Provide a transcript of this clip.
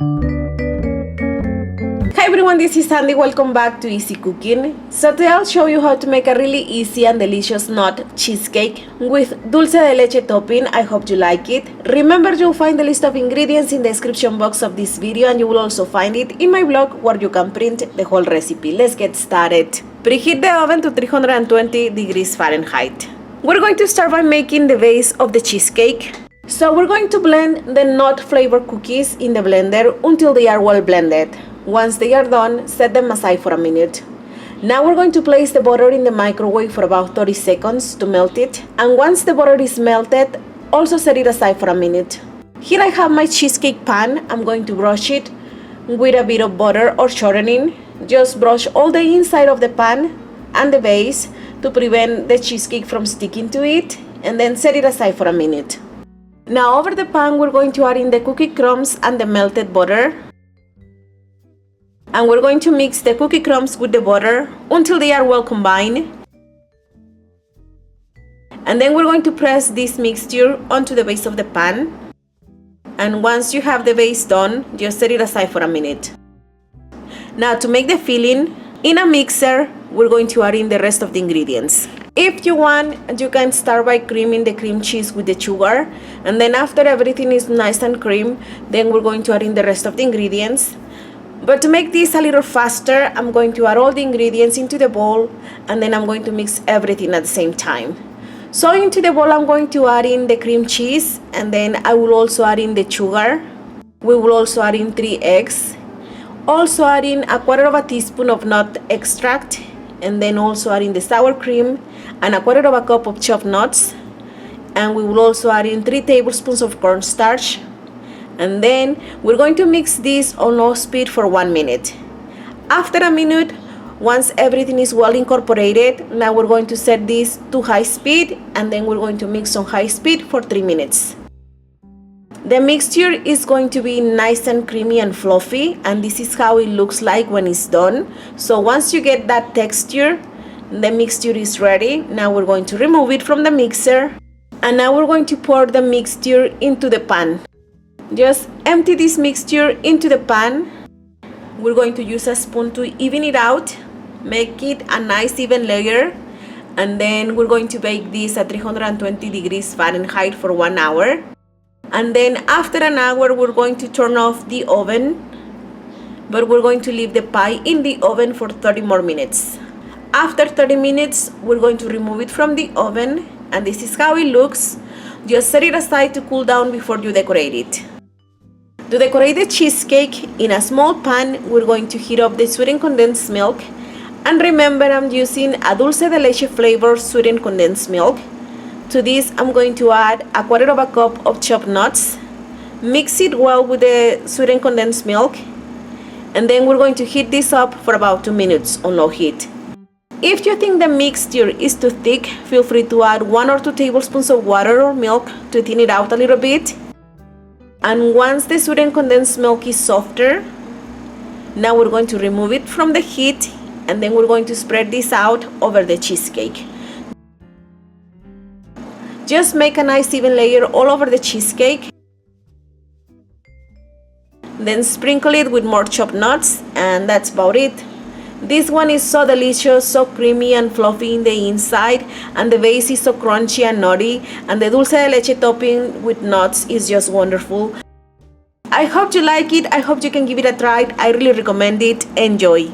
Hi everyone, this is Sandy. Welcome back to Easy Cooking. So today I'll show you how to make a really easy and delicious nut cheesecake with dulce de leche topping. I hope you like it. Remember, you'll find the list of ingredients in the description box of this video, and you will also find it in my blog where you can print the whole recipe. Let's get started. Preheat the oven to 320 degrees Fahrenheit. We're going to start by making the base of the cheesecake. So we're going to blend the nut flavored cookies in the blender until they are well blended. Once they are done, set them aside for a minute. Now we're going to place the butter in the microwave for about 30 seconds to melt it. And once the butter is melted, also set it aside for a minute. Here I have my cheesecake pan. I'm going to brush it with a bit of butter or shortening. Just brush all the inside of the pan and the base to prevent the cheesecake from sticking to it, and then set it aside for a minute. Now over the pan, we're going to add in the cookie crumbs and the melted butter. And we're going to mix the cookie crumbs with the butter until they are well combined. And then we're going to press this mixture onto the base of the pan. And once you have the base done, just set it aside for a minute. Now to make the filling, in a mixer, we're going to add in the rest of the ingredients. If you want, you can start by creaming the cream cheese with the sugar. And then after everything is nice and cream, then we're going to add in the rest of the ingredients. But to make this a little faster, I'm going to add all the ingredients into the bowl, and then I'm going to mix everything at the same time. So into the bowl, I'm going to add in the cream cheese, and then I will also add in the sugar. We will also add in 3 eggs. Also add in 1/4 teaspoon of nut extract, and then also add in the sour cream and 1/4 cup of chopped nuts. And we will also add in 3 tablespoons of cornstarch. And then we're going to mix this on low speed for 1 minute. After a minute, once everything is well incorporated, now we're going to set this to high speed, and then we're going to mix on high speed for 3 minutes. The mixture is going to be nice and creamy and fluffy, and this is how it looks like when it's done. So once you get that texture, the mixture is ready. Now we're going to remove it from the mixer, and now we're going to pour the mixture into the pan. Just empty this mixture into the pan. We're going to use a spoon to even it out, make it a nice even layer, and then we're going to bake this at 320 degrees Fahrenheit for 1 hour. And then after an hour, we're going to turn off the oven, but we're going to leave the pie in the oven for 30 more minutes. After 30 minutes, we're going to remove it from the oven, and this is how it looks. Just set it aside to cool down before you decorate it. To decorate the cheesecake, in a small pan, we're going to heat up the sweetened condensed milk. And remember, I'm using a dulce de leche flavored sweetened condensed milk. To this, I'm going to add 1/4 cup of chopped nuts. Mix it well with the sweetened condensed milk. And then we're going to heat this up for about 2 minutes on low heat. If you think the mixture is too thick, feel free to add 1 or 2 tablespoons of water or milk to thin it out a little bit. And once the sweetened condensed milk is softer, now we're going to remove it from the heat, and then we're going to spread this out over the cheesecake. Just make a nice even layer all over the cheesecake. Then sprinkle it with more chopped nuts, and that's about it. This one is so delicious, so creamy and fluffy in the inside, and the base is so crunchy and nutty, and the dulce de leche topping with nuts is just wonderful. I hope you like it. I hope you can give it a try. I really recommend it. Enjoy.